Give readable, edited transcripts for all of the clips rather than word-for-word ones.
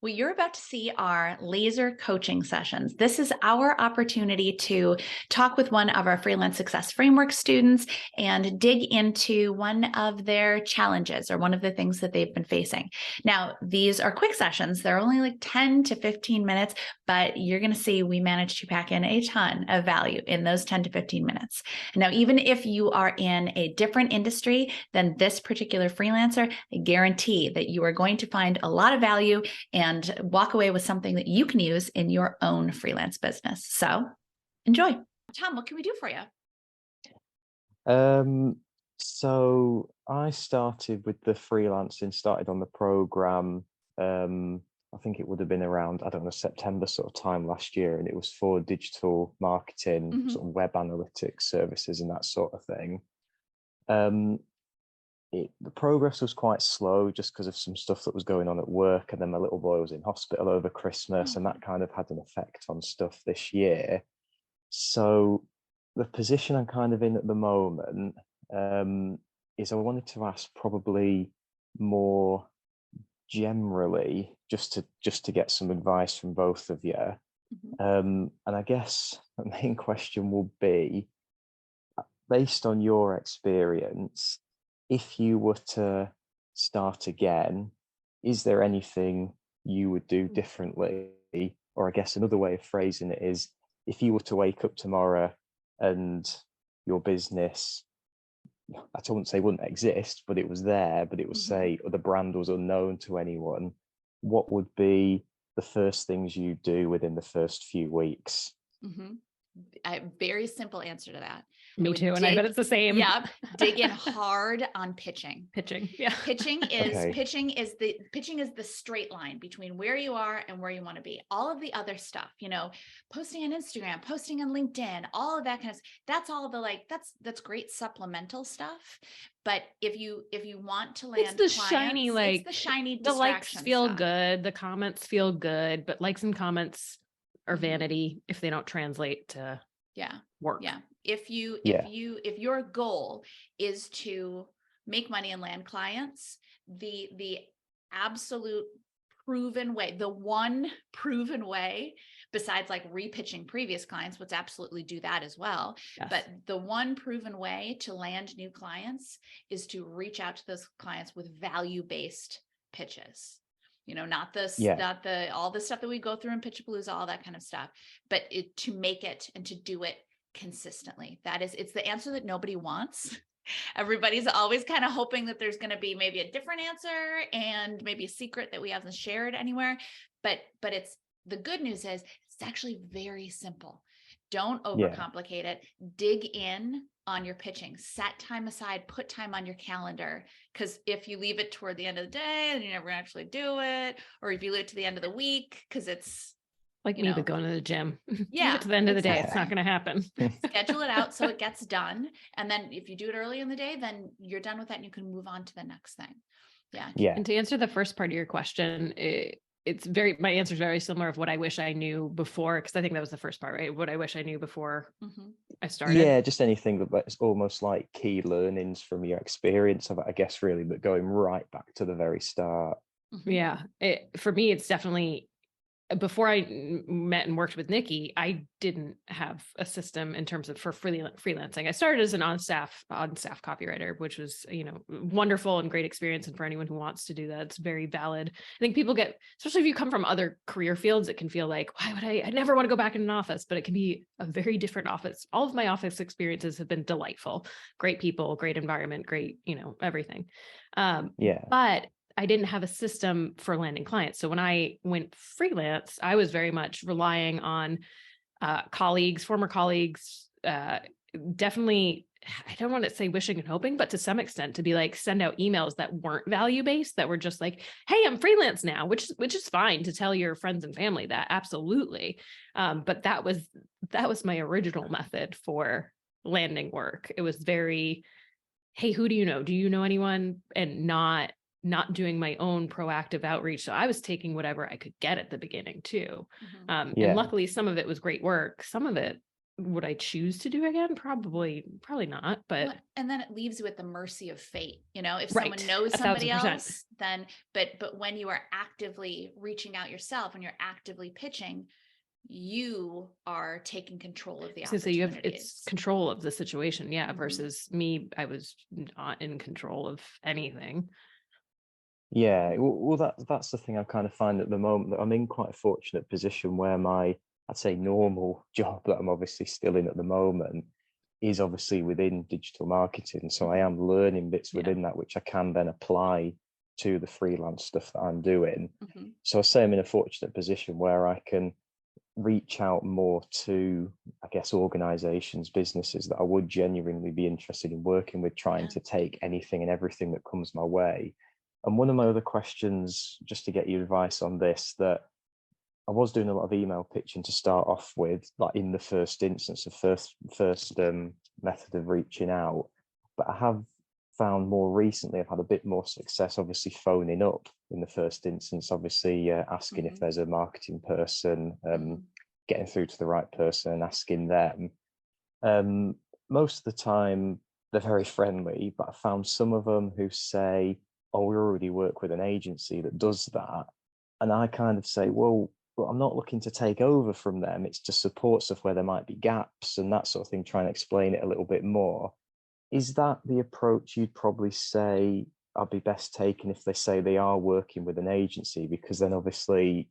What you're about to see are laser coaching sessions. This is our opportunity to talk with one of our Freelance Success Framework students and dig into one of their challenges or one of the things that they've been facing. Now, these are quick sessions. They're only like 10 to 15 minutes, but you're going to see we managed to pack in a ton of value in those 10 to 15 minutes. Now, even if you are in a different industry than this particular freelancer, I guarantee that you are going to find a lot of value and walk away with something that you can use in your own freelance business. So enjoy. Tom, what can we do for you? So I started with the freelancing, started on the program. I think it would have been around, I don't know, September sort of time last year. And it was for digital marketing, sort of web analytics services and that sort of thing. The progress was quite slow just because of some stuff that was going on at work, and then my little boy was in hospital over Christmas, and that kind of had an effect on stuff this year. So the position I'm kind of in at the moment is I wanted to ask probably more generally, just to get some advice from both of you. And I guess the main question will be, based on your experience, if you were to start again, is there anything you would do differently? Or I guess another way of phrasing it is, if you were to wake up tomorrow and your business, I wouldn't say wouldn't exist, but it was there, but it was say, or the brand was unknown to anyone, what would be the first things you do within the first few weeks? A very simple answer to that. Me too. And I bet it's the same. Yep. Dig in hard on pitching. Yeah. Pitching is the straight line between where you are and where you want to be. All of the other stuff, posting on Instagram, posting on LinkedIn, all of that kind of, that's all the that's great supplemental stuff. But if you want to land it's the shiny the likes feel stuff. good, the comments feel good, but likes and comments are vanity if they don't translate to work. Yeah. If your goal is to make money and land clients, the absolute proven way, the one proven way, besides like repitching previous clients, let's absolutely do that as well. Yes. But the one proven way to land new clients is to reach out to those clients with value-based pitches. Not all the stuff that we go through in Pitchapalooza, all that kind of stuff, but to make it and to do it consistently. It's the answer that nobody wants. Everybody's always kind of hoping that there's going to be maybe a different answer and maybe a secret that we haven't shared anywhere. But it's, the good news is it's actually very simple. Don't overcomplicate it. Dig in on your pitching. Set time aside, put time on your calendar. Because if you leave it toward the end of the day and you never actually do it, or if you leave it to the end of the week, because it's like me, but going to the gym. Yeah. Leave it to the end of the day. It's not going to happen. Schedule it out so it gets done. And then if you do it early in the day, then you're done with that and you can move on to the next thing. Yeah. And to answer the first part of your question, my answer is very similar of what I wish I knew before, because I think that was the first part, right? What I wish I knew before I started. Yeah, just anything that's almost like key learnings from your experience of it, I guess, really, but going right back to the very start. Yeah. For me, it's definitely, before I met and worked with Nicki, I didn't have a system in terms of for freelancing. I started as an on-staff copywriter, which was, wonderful and great experience. And for anyone who wants to do that, it's very valid. I think people especially if you come from other career fields, it can feel like, why would I never want to go back in an office, but it can be a very different office. All of my office experiences have been delightful, great people, great environment, great, everything. But I didn't have a system for landing clients. So when I went freelance, I was very much relying on former colleagues, definitely, I don't want to say wishing and hoping, but to some extent to be like, send out emails that weren't value-based, that were just like, hey, I'm freelance now, which is fine to tell your friends and family that, absolutely. But that was my original method for landing work. It was very, hey, who do you know? Do you know anyone? And not doing my own proactive outreach. So I was taking whatever I could get at the beginning too. And luckily some of it was great work. Some of it would I choose to do again? Probably not, but. Well, and then it leaves you at the mercy of fate. You know, if Right. someone knows somebody 1,000%. else, then, but when you are actively reaching out yourself, when you're actively pitching, you are taking control of the So opportunities. it's control of the situation. Yeah. Mhm. Versus me, I was not in control of anything. Yeah, well, that's the thing I kind of find at the moment, that I'm in quite a fortunate position where my, I'd say, normal job that I'm obviously still in at the moment is obviously within digital marketing. So I am learning bits within that, which I can then apply to the freelance stuff that I'm doing. Mhm. So I say I'm in a fortunate position where I can reach out more to, I guess, organizations, businesses that I would genuinely be interested in working with, trying to take anything and everything that comes my way. And one of my other questions, just to get your advice on this, that I was doing a lot of email pitching to start off with, like in the first instance, the first method of reaching out. But I have found more recently, I've had a bit more success, obviously phoning up in the first instance, obviously asking if there's a marketing person, getting through to the right person and asking them. Most of the time, they're very friendly, but I found some of them who say, oh, we already work with an agency that does that. And I kind of say, well, I'm not looking to take over from them. It's to support stuff where there might be gaps and that sort of thing, trying to explain it a little bit more. Is that the approach you'd probably say I'd be best taking if they say they are working with an agency? Because then obviously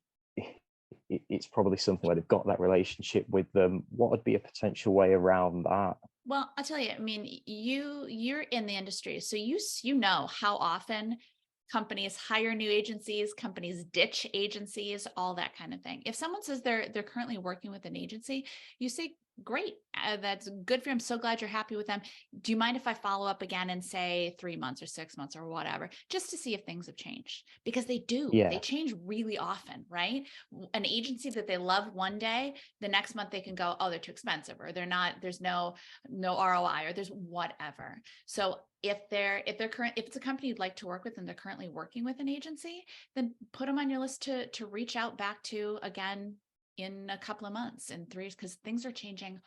it's probably something where they've got that relationship with them. What would be a potential way around that? Well, I'll tell you, I mean, you're in the industry, so you know how often companies hire new agencies, companies ditch agencies, all that kind of thing. If someone says they're currently working with an agency, you say, great, that's good for you. I'm so glad you're happy with them. Do you mind if I follow up again and say 3 months or 6 months or whatever, just to see if things have changed? Because they do. Yeah. They change really often, right? An agency that they love one day, the next month they can go, oh, they're too expensive, or they're not, there's no ROI, or there's whatever. So if it's a company you'd like to work with and they're currently working with an agency, then put them on your list to reach out back to again in a couple of months, in 3 years, because things are changing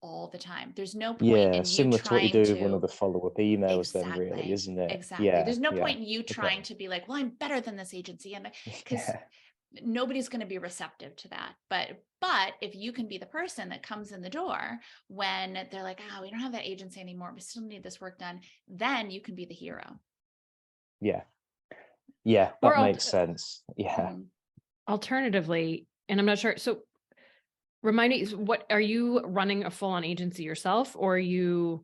all the time. There's no point in you similar to what you trying do with one of to the follow-up emails then, really, exactly, isn't it? exactly. There's no Yeah. point in you trying Okay. to be like, well, I'm better than this agency, and because Yeah. nobody's going to be receptive to that. But if you can be the person that comes in the door when they're like, oh, we don't have that agency anymore, we still need this work done, then you can be the hero. Yeah. Yeah, that makes sense. Yeah. Alternatively, and I'm not sure. So remind me, what are you running a full-on agency yourself, or are you?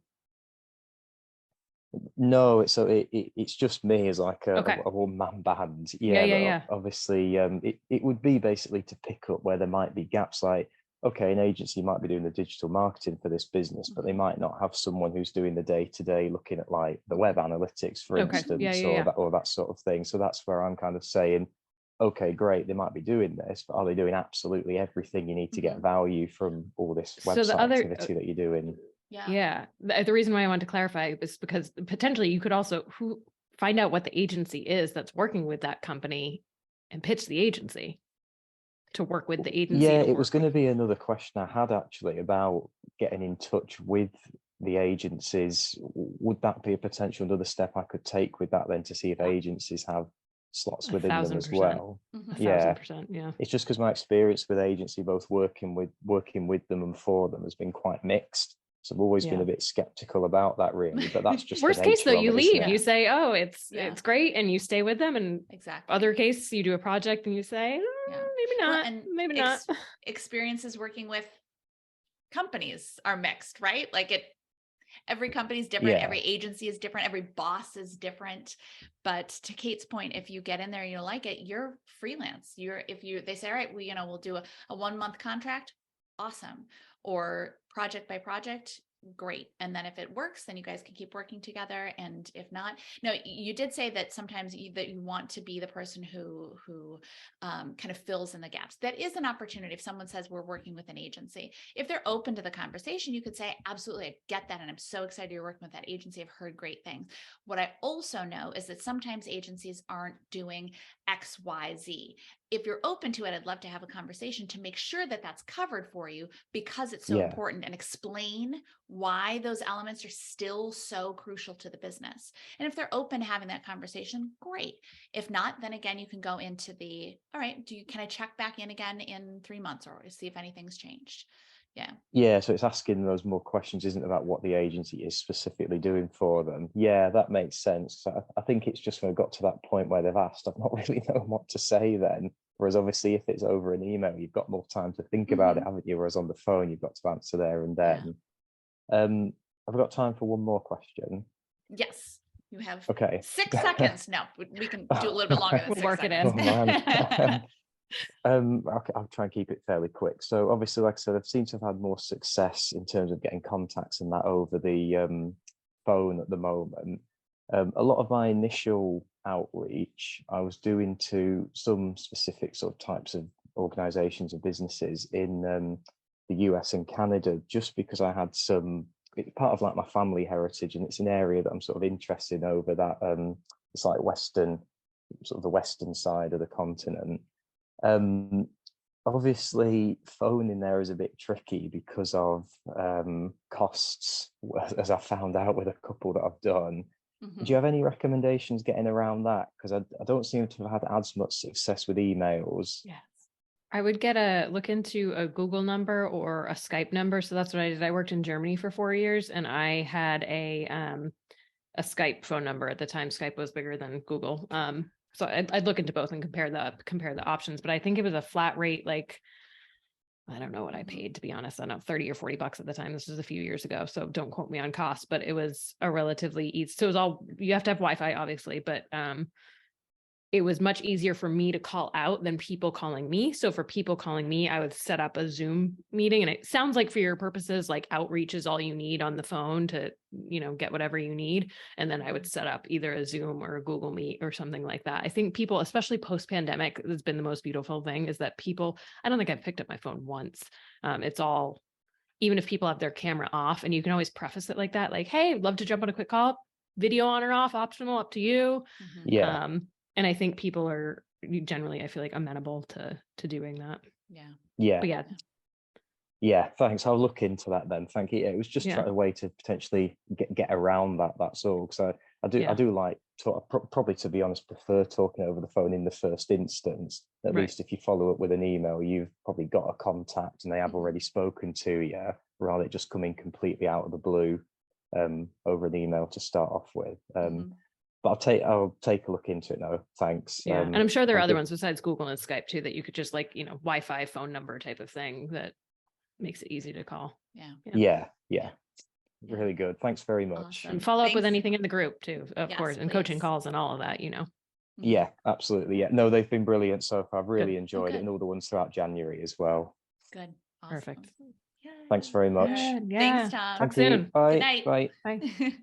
No, it's just me as like a Okay. one-man band. Yeah. Obviously, it would be basically to pick up where there might be gaps. Like, okay, an agency might be doing the digital marketing for this business, but they might not have someone who's doing the day-to-day looking at like the web analytics, for instance, or that sort of thing. So that's where I'm kind of saying, okay, great, they might be doing this, but are they doing absolutely everything you need to get value from all this website activity that you're doing? Yeah. The reason why I wanted to clarify is because potentially you could also find out what the agency is that's working with that company and pitch the agency to work with the agency. Yeah, it was going to be another question I had actually about getting in touch with the agencies. Would that be a potential another step I could take with that then, to see if agencies have slots within them as well? 1,000%. Yeah. It's just because my experience with agency, both working with them and for them, has been quite mixed. So I've always been a bit skeptical about that, really. But that's just worst case though. You leave. You say, "Oh, it's great," and you stay with them. And other case, you do a project and you say, "Maybe not, and maybe not." Experiences working with companies are mixed, right? Like every company is different. Every agency is different. Every boss is different. But to Kate's point, if you get in there and you like it, you're freelance. They say, all right, we'll do a 1-month contract. Awesome. Or project by project, great. And then if it works, then you guys can keep working together. And if not, no, you did say that sometimes that you want to be the person who kind of fills in the gaps. That is an opportunity. If someone says we're working with an agency, if they're open to the conversation, you could say, absolutely, I get that. And I'm so excited you're working with that agency. I've heard great things. What I also know is that sometimes agencies aren't doing X, Y, Z. if you're open to it, I'd love to have a conversation to make sure that that's covered for you, because it's so important, and explain why those elements are still so crucial to the business. And if they're open to having that conversation, great. If not, then again, you can go into the, all right, can I check back in again in 3 months or see if anything's changed? Yeah, so it's asking those more questions, isn't it, about what the agency is specifically doing for them. Yeah, that makes sense. So I think it's just when I got to that point where they've asked, I've not really known what to say then. Whereas obviously if it's over an email, you've got more time to think about it, haven't you? Whereas on the phone, you've got to answer there and then. I've got time for one more question. Yes, you have 6 seconds. No, we can do a little bit longer than 6 work seconds. it in. I'll try and keep it fairly quick. So obviously, like I said, I've seemed to have had more success in terms of getting contacts and that over the phone at the moment. A lot of my initial outreach I was doing to some specific sort of types of organizations and businesses in the US and Canada, just because I had it's part of like my family heritage, and it's an area that I'm sort of interested in over that it's like the western side of the continent. Obviously phone in there is a bit tricky because of costs, as I found out with a couple that I've done. Do you have any recommendations getting around that? Because I don't seem to have had as much success with emails. Yes, I would look into a Google number or a Skype number. So that's what I did. I worked in Germany for 4 years, and I had a Skype phone number at the time. Skype was bigger than Google. So I'd look into both and compare the options. But I think it was a flat rate, like, I don't know what I paid, to be honest. I don't know, $30 or $40 at the time. This was a few years ago, so don't quote me on cost, but it was a relatively easy. So it was you have to have Wi-Fi, obviously, but it was much easier for me to call out than people calling me. So for people calling me, I would set up a Zoom meeting. And it sounds like for your purposes, like outreach is all you need on the phone to, get whatever you need. And then I would set up either a Zoom or a Google Meet or something like that. I think people, especially post-pandemic, has been the most beautiful thing, is that people, I don't think I've picked up my phone once. It's all, even if people have their camera off, and you can always preface it like that, like, hey, I'd love to jump on a quick call, video on or off, optional, up to you. Yeah. And I think people are generally, I feel like, amenable to doing that. Yeah. But yeah, thanks. I'll look into that then. Thank you. It was just a way to potentially get around that. That's all. Because I do like probably, to be honest, prefer talking over the phone in the first instance. At least if you follow up with an email, you've probably got a contact and they have already spoken to you, rather than just coming completely out of the blue over an email to start off with. But I'll take a look into it now. Thanks. Yeah, and I'm sure there are other ones besides Google and Skype too, that you could just, like, Wi-Fi phone number type of thing that makes it easy to call. Yeah. Really good. Thanks very much. Awesome. And follow up with anything in the group too, of course, and coaching calls and all of that, Yeah, absolutely. Yeah, no, they've been brilliant so far. I've really enjoyed it, and all the ones throughout January as well. Good. Awesome. Perfect. Thanks very much. Thanks, Tom. Talk soon. Bye. Good night. Bye. Bye.